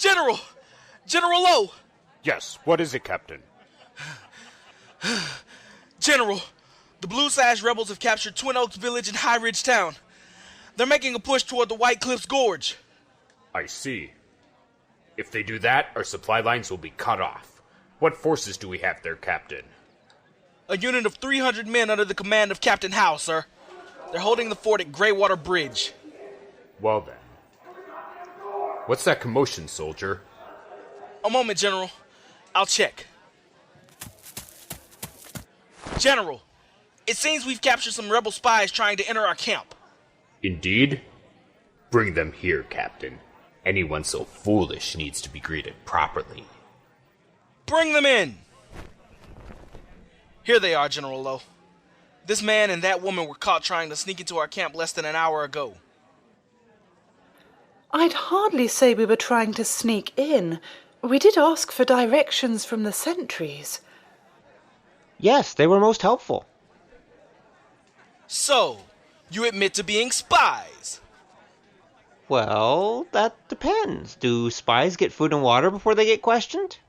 General! General Lo! Yes, what is it, Captain? General, the Blue Sash rebels have captured Twin Oaks Village and High Ridge Town. They're making a push toward the White Cliffs Gorge. I see. If they do that, our supply lines will be cut off. What forces do we have there, Captain? A unit of 300 men under the command of Captain Hao, sir. They're holding the fort at Greywater Bridge. Well then. What's that commotion, soldier? A moment, General. I'll check. General, it seems we've captured some rebel spies trying to enter our camp. Indeed? Bring them here, Captain. Anyone so foolish needs to be greeted properly. Bring them in! Here they are, General Lo. This man and that woman were caught trying to sneak into our camp less than an hour ago. I'd hardly say we were trying to sneak in. We did ask for directions from the sentries. Yes, they were most helpful. So, you admit to being spies? Well, that depends. Do spies get food and water before they get questioned?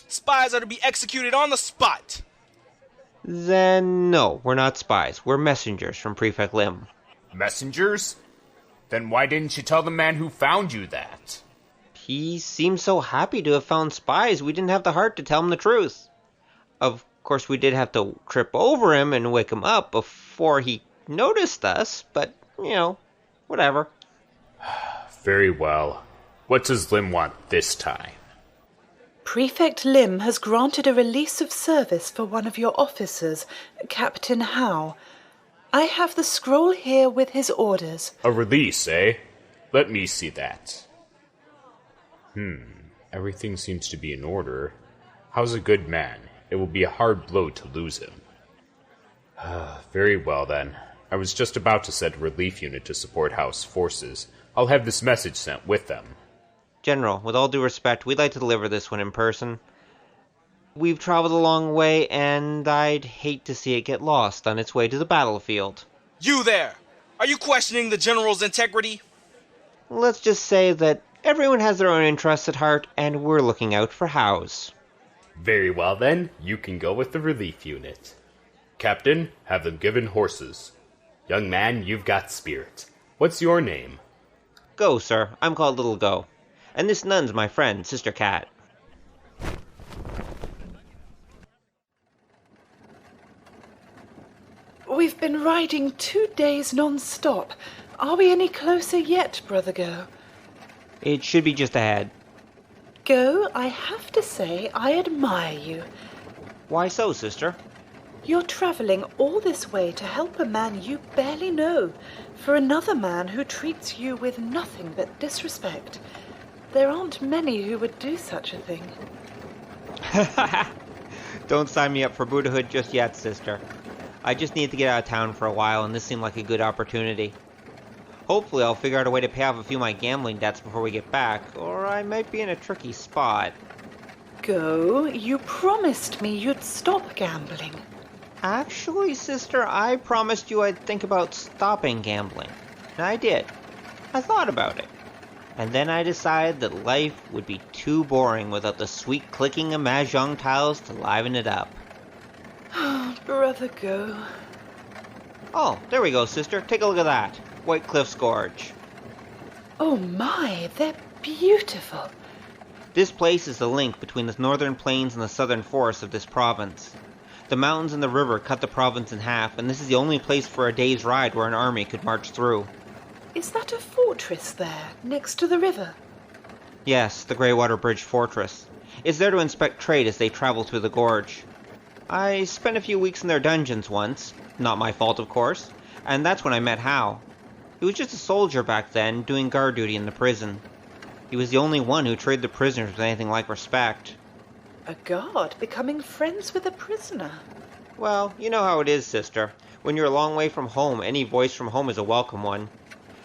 Spies are to be executed on the spot. Then no, we're not spies. We're messengers from Prefect Lim. Messengers? Then why didn't you tell the man who found you that? He seemed so happy to have found spies, we didn't have the heart to tell him the truth. Of course, we did have to trip over him and wake him up before he noticed us, but, whatever. Very well. What does Lim want this time? Prefect Lim has granted a release of service for one of your officers, Captain Hao. I have the scroll here with his orders. A release, eh? Let me see that. Everything seems to be in order. How's a good man? It will be a hard blow to lose him. Very well, then. I was just about to send a relief unit to support House forces. I'll have this message sent with them. General, with all due respect, we'd like to deliver this one in person. We've traveled a long way, and I'd hate to see it get lost on its way to the battlefield. You there! Are you questioning the General's integrity? Let's just say that everyone has their own interests at heart, and we're looking out for Hao's. Very well, then. You can go with the relief unit. Captain, have them given horses. Young man, you've got spirit. What's your name? Go, sir. I'm called Little Go. And this nun's my friend, Sister Cat. We've been riding 2 days non-stop. Are we any closer yet, Brother Go? It should be just ahead. Go, I have to say I admire you. Why so, sister? You're travelling all this way to help a man you barely know, for another man who treats you with nothing but disrespect. There aren't many who would do such a thing. Don't sign me up for Buddhahood just yet, sister. I just need to get out of town for a while, and this seemed like a good opportunity. Hopefully I'll figure out a way to pay off a few of my gambling debts before we get back, or I might be in a tricky spot. Go, you promised me you'd stop gambling. Actually, sister, I promised you I'd think about stopping gambling. And I did. I thought about it. And then I decided that life would be too boring without the sweet clicking of mahjong tiles to liven it up. Brother Go. Oh, there we go, sister. Take a look at that. White Cliffs Gorge. Oh my, they're beautiful. This place is the link between the northern plains and the southern forests of this province. The mountains and the river cut the province in half, and this is the only place for a day's ride where an army could march through. Is that a fortress there, next to the river? Yes, the Greywater Bridge Fortress. It's there to inspect trade as they travel through the gorge. I spent a few weeks in their dungeons once. Not my fault, of course. And that's when I met Hao. He was just a soldier back then, doing guard duty in the prison. He was the only one who treated the prisoners with anything like respect. A guard becoming friends with a prisoner? Well, you know how it is, sister. When you're a long way from home, any voice from home is a welcome one.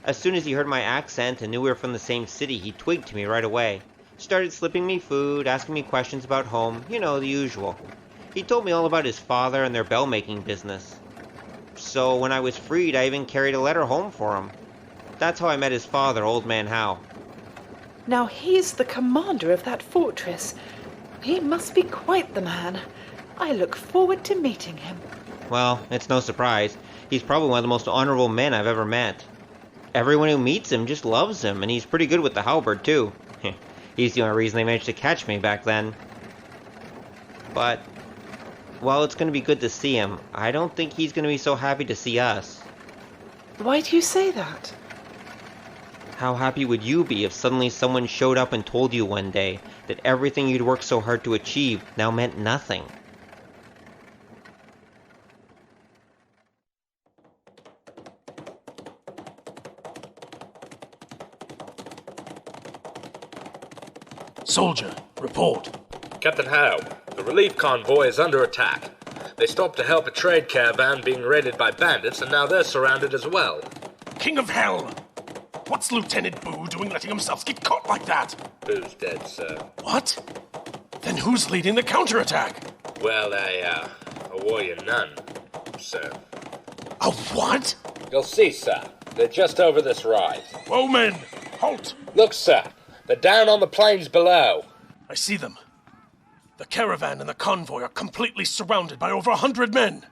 As soon as he heard my accent and knew we were from the same city, he twigged to me right away. Started slipping me food, asking me questions about home, the usual. He told me all about his father and their bell-making business. So when I was freed, I even carried a letter home for him. That's how I met his father, Old Man Hao. Now he's the commander of that fortress. He must be quite the man. I look forward to meeting him. Well, it's no surprise. He's probably one of the most honorable men I've ever met. Everyone who meets him just loves him, and he's pretty good with the halberd, too. He's the only reason they managed to catch me back then. But, while it's going to be good to see him, I don't think he's going to be so happy to see us. Why do you say that? How happy would you be if suddenly someone showed up and told you one day that everything you'd worked so hard to achieve now meant nothing? Soldier, report. Captain Hao, the relief convoy is under attack. They stopped to help a trade caravan being raided by bandits, and now they're surrounded as well. King of Hell! What's Lieutenant Boo doing letting himself get caught like that? Boo's dead, sir. What? Then who's leading the counterattack? Well, a warrior nun, sir. A what? You'll see, sir. They're just over this rise. Whoa, men! Halt! Look, sir. They're down on the plains below. I see them. The caravan and the convoy are completely surrounded by over 100 men.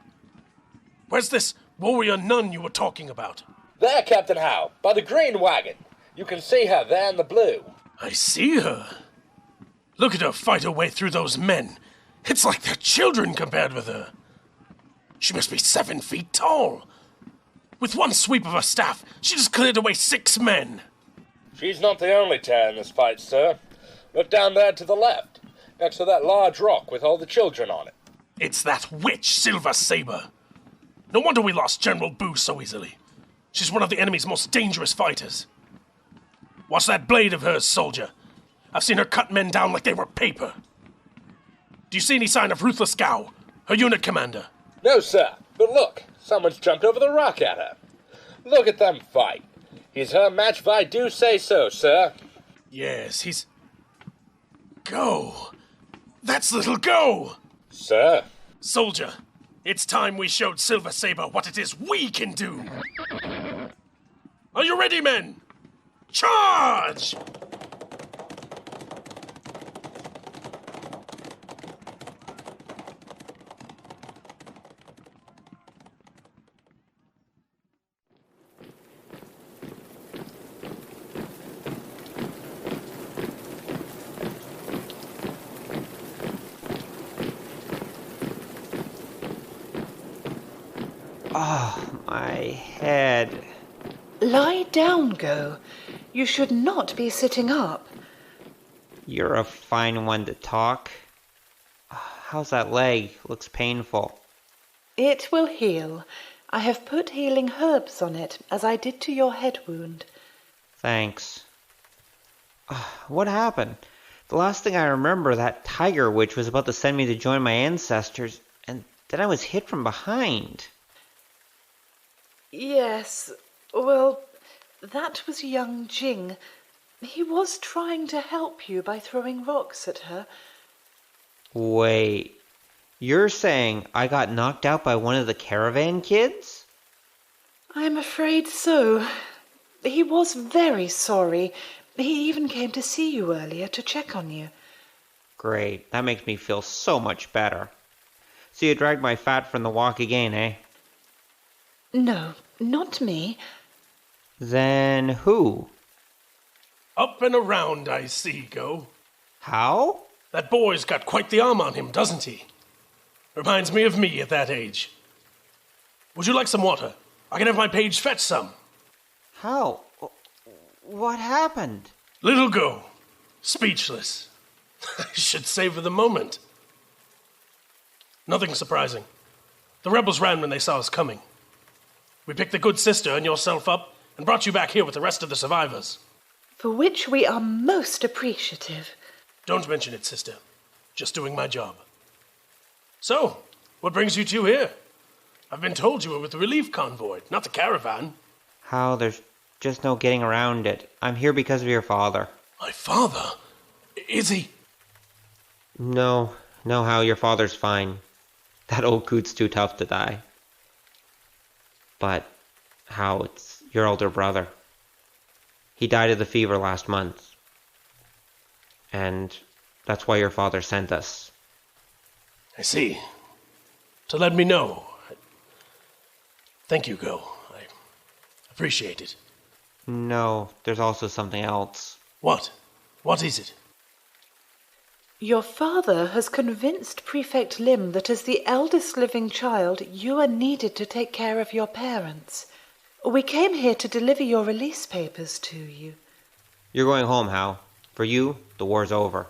Where's this warrior nun you were talking about? There, Captain Hao, by the green wagon. You can see her there in the blue. I see her. Look at her fight her way through those men. It's like they're children compared with her. She must be 7 feet tall. With one sweep of her staff, she just cleared away 6 men. She's not the only tear in this fight, sir. Look down there to the left, next to that large rock with all the children on it. It's that witch, Silver Sabre. No wonder we lost General Boo so easily. She's one of the enemy's most dangerous fighters. Watch that blade of hers, soldier. I've seen her cut men down like they were paper. Do you see any sign of Ruthless Gao, her unit commander? No, sir, but look, someone's jumped over the rock at her. Look at them fight. He's her match if I do say so, sir. Yes, he's... Go! That's little Go! Sir? Soldier, it's time we showed Silver Sabre what it is we can do! Are you ready, men? Charge! Oh, my head. Lie down, Go. You should not be sitting up. You're a fine one to talk. How's that leg? Looks painful. It will heal. I have put healing herbs on it, as I did to your head wound. Thanks. What happened? The last thing I remember, that tiger witch was about to send me to join my ancestors, and then I was hit from behind. Yes, well, that was young Jing. He was trying to help you by throwing rocks at her. Wait, you're saying I got knocked out by one of the caravan kids? I'm afraid so. He was very sorry. He even came to see you earlier to check on you. Great, that makes me feel so much better. So you dragged my fat from the walk again, eh? No, not me. Then who? Up and around, I see, Go. How? That boy's got quite the arm on him, doesn't he? Reminds me of me at that age. Would you like some water? I can have my page fetch some. How? What happened? Little Go. Speechless. I should savor the moment. Nothing surprising. The rebels ran when they saw us coming. We picked the good sister and yourself up and brought you back here with the rest of the survivors. For which we are most appreciative. Don't mention it, sister. Just doing my job. So, what brings you two here? I've been told you were with the relief convoy, not the caravan. How? There's just no getting around it. I'm here because of your father. My father? Is he? No, Hal, your father's fine. That old coot's too tough to die. But, Hal, it's your older brother. He died of the fever last month. And that's why your father sent us. I see. To let me know. Thank you, Go. I appreciate it. No, there's also something else. What? What is it? Your father has convinced Prefect Lim that as the eldest living child, you are needed to take care of your parents. We came here to deliver your release papers to you. You're going home, Hao. For you, the war's over.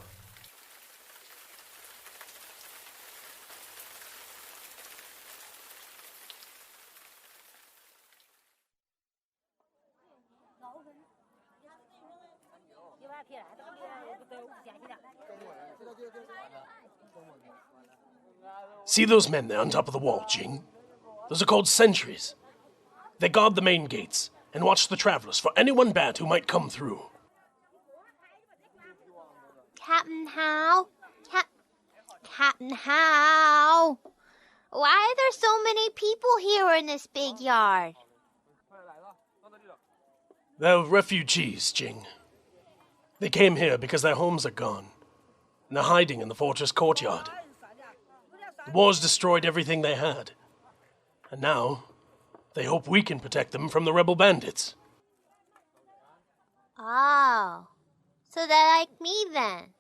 See those men there on top of the wall, Jing? Those are called sentries. They guard the main gates and watch the travelers for anyone bad who might come through. Captain Hao? Captain Hao? Why are there so many people here in this big yard? They're refugees, Jing. They came here because their homes are gone, and they're hiding in the fortress courtyard. The war's destroyed everything they had, and now they hope we can protect them from the rebel bandits. Oh, so they're like me then.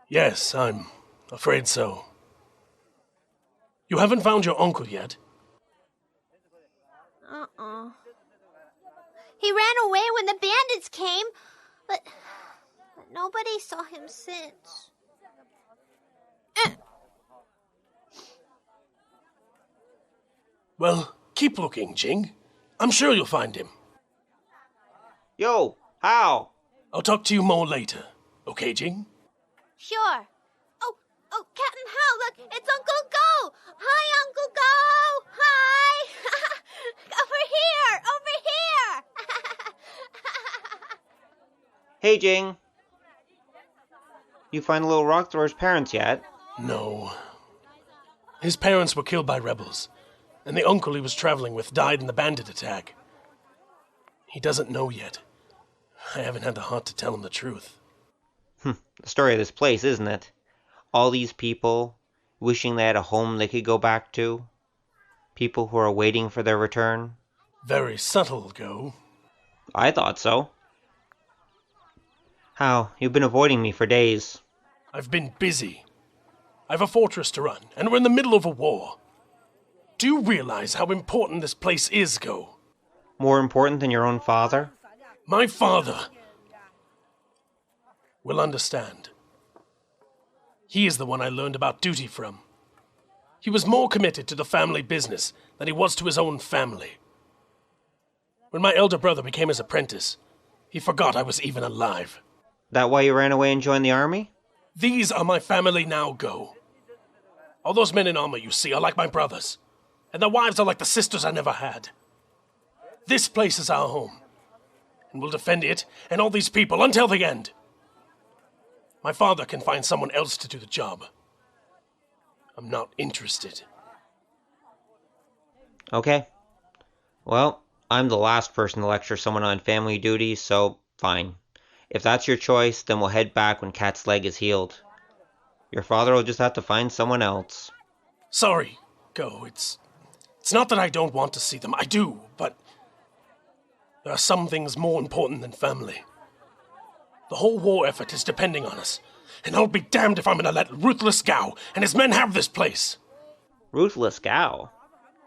Yes, I'm afraid so. You haven't found your uncle yet? He ran away when the bandits came, but nobody saw him since. Well, keep looking, Jing. I'm sure you'll find him. Yo, Hao! I'll talk to you more later. Okay, Jing? Sure. Oh, Captain Hao, look, it's Uncle Go! Hi, Uncle Go! Hi! Over here! Hey, Jing! You find little rock thrower's parents yet? No. His parents were killed by rebels, and the uncle he was traveling with died in the bandit attack. He doesn't know yet. I haven't had the heart to tell him the truth. The story of this place, isn't it? All these people wishing they had a home they could go back to. People who are waiting for their return. Very subtle, Go. I thought so. Hao, you've been avoiding me for days. I've been busy. I've a fortress to run, and we're in the middle of a war. Do you realize how important this place is, Go? More important than your own father? My father will understand. He is the one I learned about duty from. He was more committed to the family business than he was to his own family. When my elder brother became his apprentice, he forgot I was even alive. That why you ran away and joined the army? These are my family now, Go. All those men in armor you see are like my brothers, and their wives are like the sisters I never had. This place is our home, and we'll defend it and all these people until the end. My father can find someone else to do the job. I'm not interested. Okay. Well, I'm the last person to lecture someone on family duties, so fine. If that's your choice, then we'll head back when Cat's leg is healed. Your father will just have to find someone else. Sorry, Go. It's not that I don't want to see them. I do, but there are some things more important than family. The whole war effort is depending on us, and I'll be damned if I'm gonna let Ruthless Gao and his men have this place. Ruthless Gao?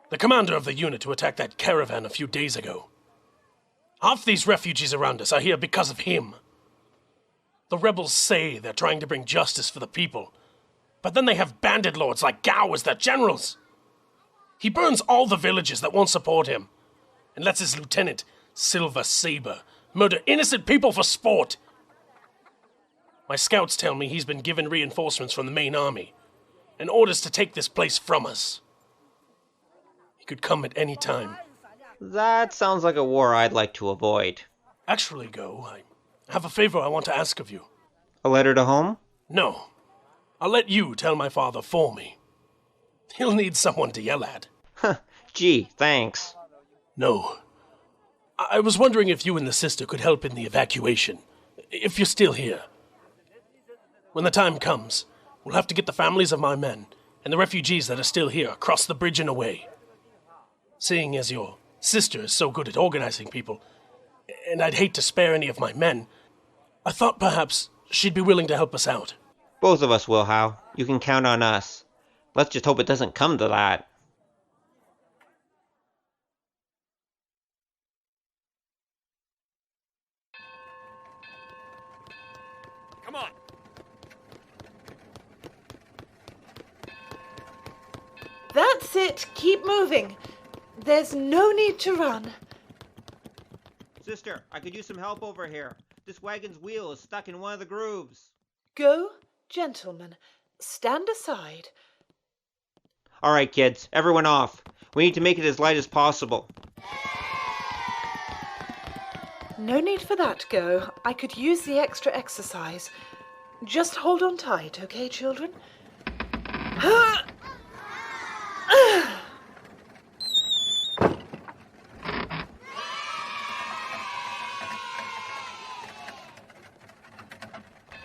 The commander of the unit who attacked that caravan a few days ago. Half these refugees around us are here because of him. The rebels say they're trying to bring justice for the people, but then they have bandit lords like Gao as their generals. He burns all the villages that won't support him, and lets his lieutenant, Silver Sabre, murder innocent people for sport. My scouts tell me he's been given reinforcements from the main army, and orders to take this place from us. He could come at any time. That sounds like a war I'd like to avoid. Actually, Go, I have a favor I want to ask of you. A letter to home? No. I'll let you tell my father for me. He'll need someone to yell at. Gee, thanks. No. I was wondering if you and the sister could help in the evacuation. if you're still here. When the time comes, we'll have to get the families of my men and the refugees that are still here across the bridge and away. Seeing as your sister is so good at organizing people, and I'd hate to spare any of my men, I thought perhaps she'd be willing to help us out. Both of us will, Hao. You can count on us. Let's just hope it doesn't come to that. Come on. That's it. Keep moving. There's no need to run. Sister, I could use some help over here. This wagon's wheel is stuck in one of the grooves. Go, gentlemen. Stand aside. All right, kids. Everyone off. We need to make it as light as possible. No need for that, Go. I could use the extra exercise. Just hold on tight, okay, children?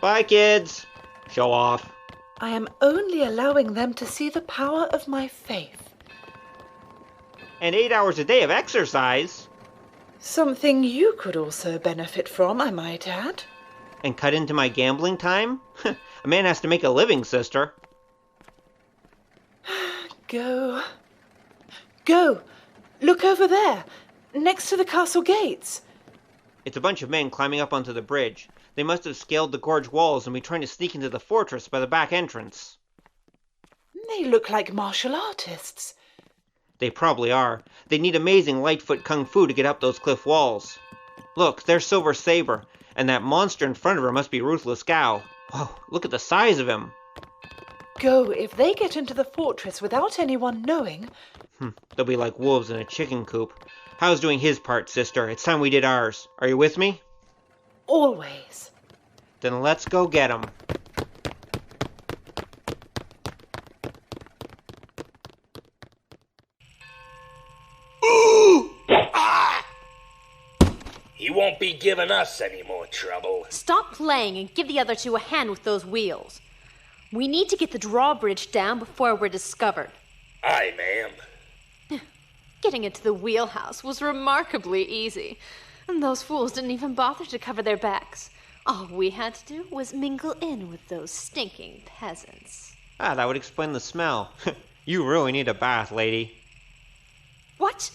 Bye, kids. Show off. I am only allowing them to see the power of my faith. And 8 hours a day of exercise. Something you could also benefit from, I might add. And cut into my gambling time? A man has to make a living, sister. Go. Go! Look over there, next to the castle gates. It's a bunch of men climbing up onto the bridge. They must have scaled the gorge walls and be trying to sneak into the fortress by the back entrance. They look like martial artists. They probably are. They need amazing Lightfoot kung fu to get up those cliff walls. Look, there's Silver Sabre, and that monster in front of her must be Ruthless Gao. Whoa, look at the size of him. Go, if they get into the fortress without anyone knowing. They'll be like wolves in a chicken coop. Hao's doing his part, sister. It's time we did ours. Are you with me? Always. Then let's go get 'em. He won't be giving us any more trouble. Stop playing and give the other two a hand with those wheels. We need to get the drawbridge down before we're discovered. Aye, ma'am. Getting into the wheelhouse was remarkably easy, and those fools didn't even bother to cover their backs. All we had to do was mingle in with those stinking peasants. That would explain the smell. You really need a bath, lady. What?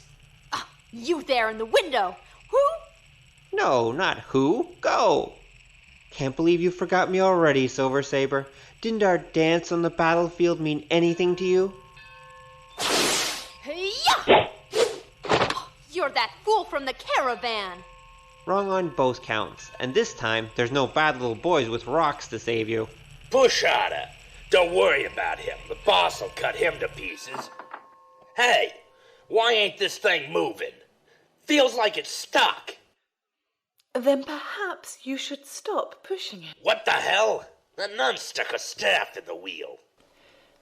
You there in the window! Who? No, not who. Go! Can't believe you forgot me already, Silver Sabre. Didn't our dance on the battlefield mean anything to you? Hey-ya! You're that fool from the caravan! Wrong on both counts, and this time there's no bad little boys with rocks to save you. Push harder. Don't worry about him. The boss will cut him to pieces. Hey, why ain't this thing moving? Feels like it's stuck. Then perhaps you should stop pushing it. What the hell? The nun stuck a staff in the wheel.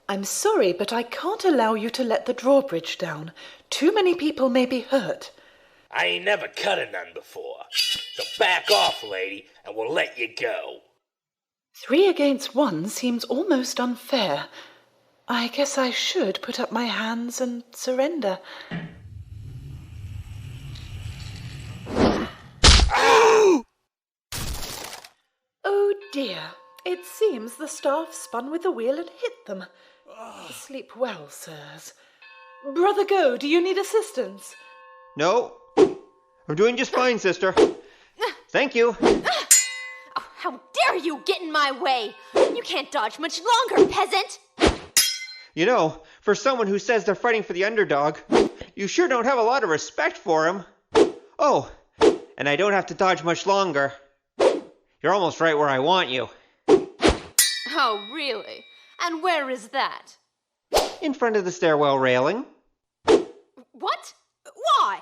I'm sorry, but I can't allow you to let the drawbridge down. Too many people may be hurt. I ain't never cut a nun before. So back off, lady, and we'll let you go. 3 against 1 seems almost unfair. I guess I should put up my hands and surrender. Oh dear. It seems the staff spun with the wheel and hit them. Sleep well, sirs. Brother Go, do you need assistance? No. I'm doing just fine, sister. Thank you. Oh, how dare you get in my way! You can't dodge much longer, peasant! You know, for someone who says they're fighting for the underdog, you sure don't have a lot of respect for him. Oh, and I don't have to dodge much longer. You're almost right where I want you. Oh, really? And where is that? In front of the stairwell railing. What? Why?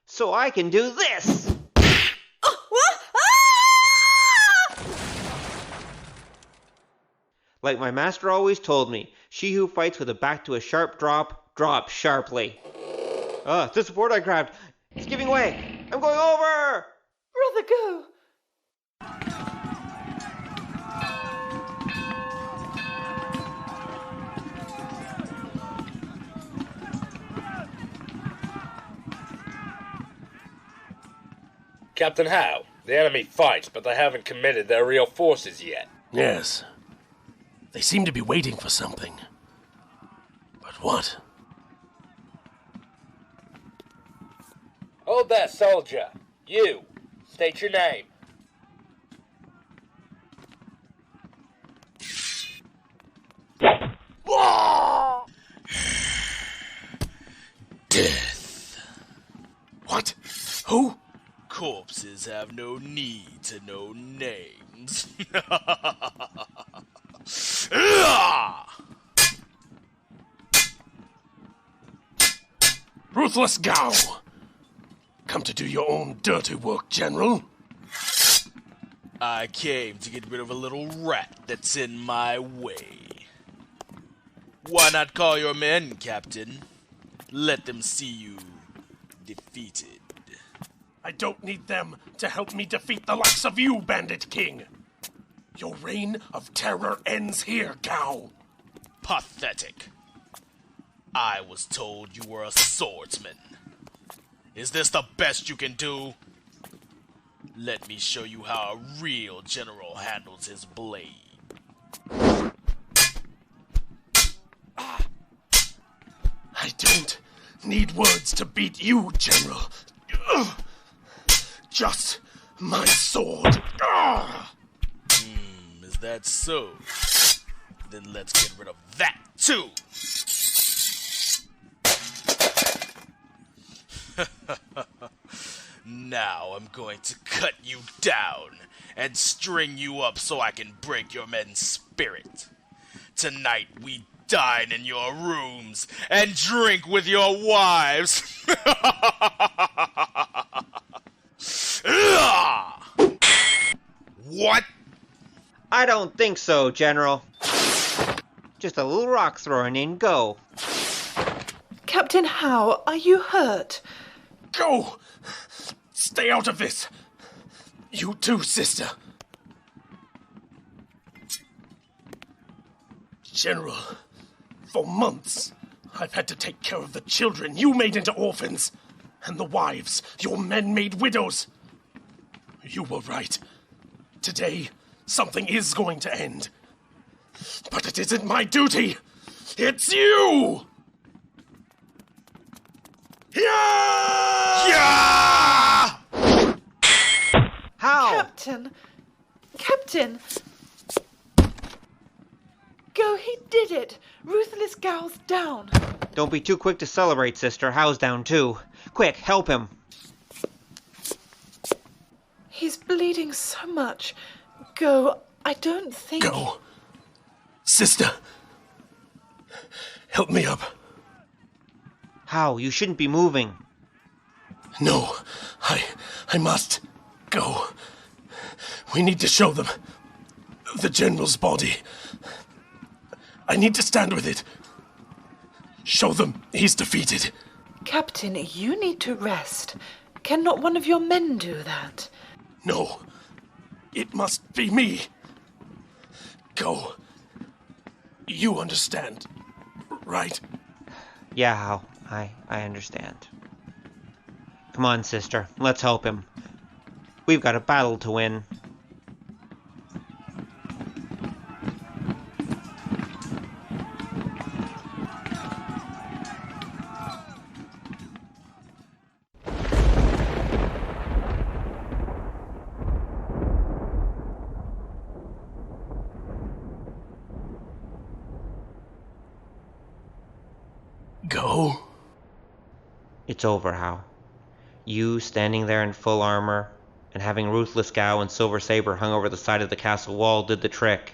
So I can do this! Like my master always told me, she who fights with a back to a sharp drop, drops sharply. The support I grabbed. It's giving way. I'm going over! Brother Go! Captain Hao, the enemy fights, but they haven't committed their real forces yet. Yes. They seem to be waiting for something. But what? Hold that, soldier. You. State your name. Death. What? Who? Corpses have no need to know names. Ruthless Gao! Come to do your own dirty work, General. I came to get rid of a little rat that's in my way. Why not call your men, Captain? Let them see you defeated. I don't need them to help me defeat the likes of you, Bandit King. Your reign of terror ends here, Gao. Pathetic. I was told you were a swordsman. Is this the best you can do? Let me show you how a real general handles his blade. I don't need words to beat you, General. Just my sword. Is that so? Then let's get rid of that, too! Now I'm going to cut you down and string you up so I can break your men's spirit. Tonight we dine in your rooms and drink with your wives. What? I don't think so, General. Just a little rock throwing in go. Captain Hao, are you hurt? Go! Stay out of this! You too, sister. General, for months, I've had to take care of the children you made into orphans, and the wives your men made widows. You were right. Today, something is going to end. But it isn't my duty. It's you! Yeah! How? Captain! Go, he did it! Ruthless Gao's down! Don't be too quick to celebrate, sister. Hao's down too. Quick, help him. He's bleeding so much. Go, I don't think... Go. Sister. Help me up. Hao, you shouldn't be moving. No, I must go. We need to show them the General's body. I need to stand with it. Show them he's defeated. Captain, you need to rest. Cannot one of your men do that? No, it must be me. Go. You understand, right? Yeah, Hao, I understand. Come on, sister. Let's help him. We've got a battle to win. Go. It's over, Hao. You standing there in full armor, and having Ruthless Gao and Silver Sabre hung over the side of the castle wall did the trick.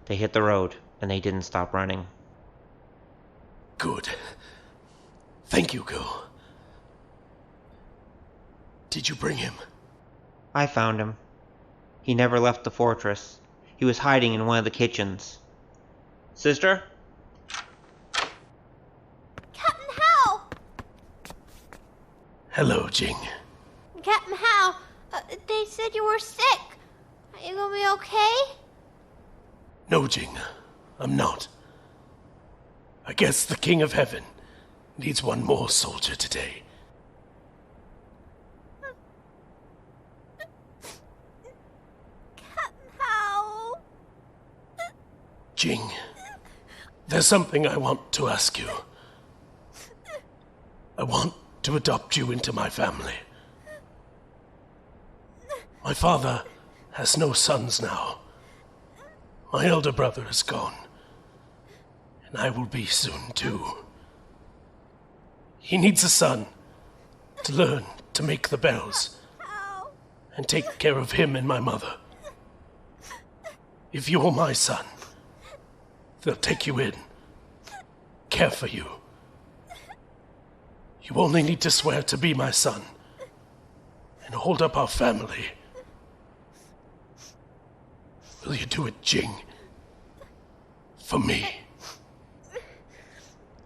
They hit the road, and they didn't stop running. Good. Thank you, Go. Did you bring him? I found him. He never left the fortress. He was hiding in one of the kitchens. Sister? Captain Hao! Hello, Jing. Captain Hao, they said you were sick. Are you gonna be okay? No, Jing. I'm not. I guess the King of Heaven needs one more soldier today. Jing, there's something I want to ask you. I want to adopt you into my family. My father has no sons now. My elder brother is gone, and I will be soon too. He needs a son to learn to make the bells and take care of him and my mother. If you're my son, they'll take you in, care for you. You only need to swear to be my son and hold up our family. Will you do it, Jing? For me?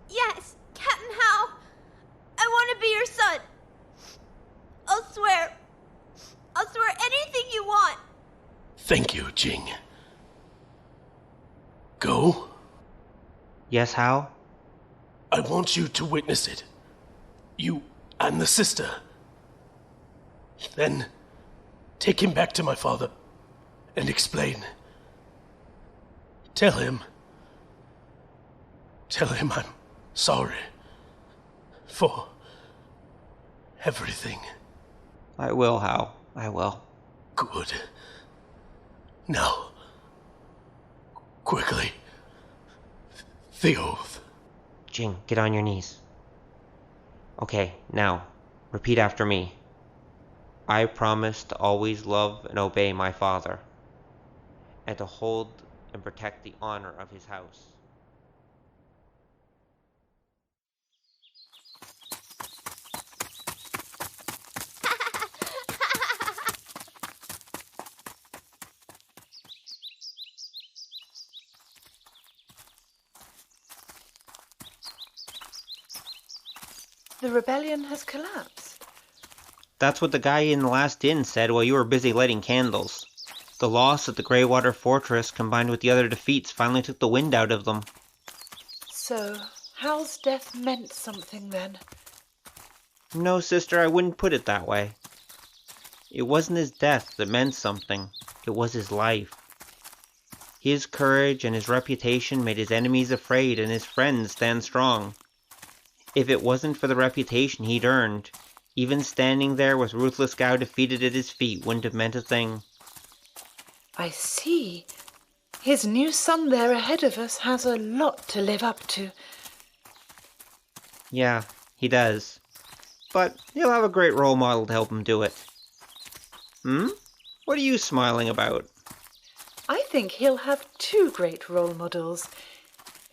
Yes, Captain Hao. I want to be your son. I'll swear anything you want. Thank you, Jing. Go? Yes, Hao? I want you to witness it. You and the sister. Then take him back to my father and explain. Tell him I'm sorry for everything. I will, Hao. I will. Good. Now, quickly, the oath. Jing, get on your knees. Okay, now, repeat after me. I promise to always love and obey my father, and to hold and protect the honor of his house. The rebellion has collapsed. That's what the guy in the last inn said while you were busy lighting candles. The loss at the Greywater Fortress combined with the other defeats finally took the wind out of them. So, Hal's death meant something then? No, sister, I wouldn't put it that way. It wasn't his death that meant something. It was his life. His courage and his reputation made his enemies afraid and his friends stand strong. If it wasn't for the reputation he'd earned, even standing there with Ruthless Gao defeated at his feet wouldn't have meant a thing. I see. His new son there ahead of us has a lot to live up to. Yeah, he does. But he'll have a great role model to help him do it. What are you smiling about? I think he'll have two great role models.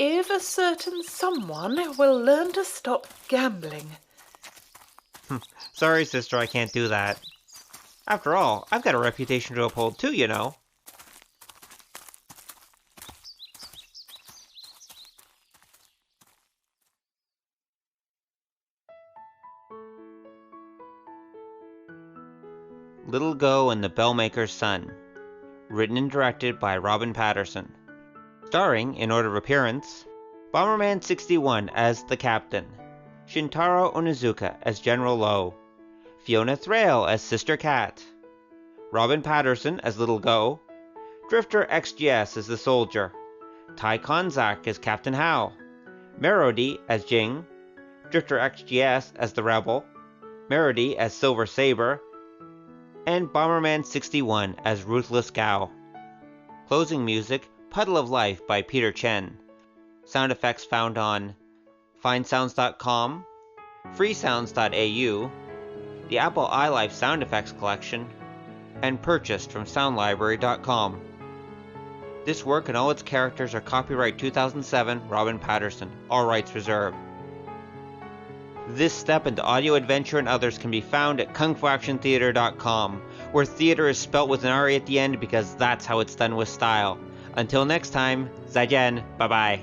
If a certain someone will learn to stop gambling. Sorry, sister, I can't do that. After all, I've got a reputation to uphold too, you know. Little Go and the Bellmaker's Son. Written and directed by Robyn Paterson. Starring, in order of appearance, Bomberman 61 as the Captain, Shintarou Onizuka as General Lo, Fiona Thraille as Sister Cat, Robyn Paterson as Little Go, DrifterXGS as the Soldier, Konzak as Captain Hao, Merodi as Jing, DrifterXGS as the Rebel, Merodi as Silver Sabre, and Bomberman 61 as Ruthless Gao. Closing music, Puddle of Life by Peter Chen. Sound effects found on Finesounds.com, Freesounds.au, the Apple iLife sound effects collection, and purchased from SoundLibrary.com. This work and all its characters are copyright 2007 Robyn Paterson, all rights reserved. This step into audio adventure and others can be found at KungFuActionTheater.com, where theater is spelt with an R at the end because that's how it's done with style. Until next time, 再见, bye bye.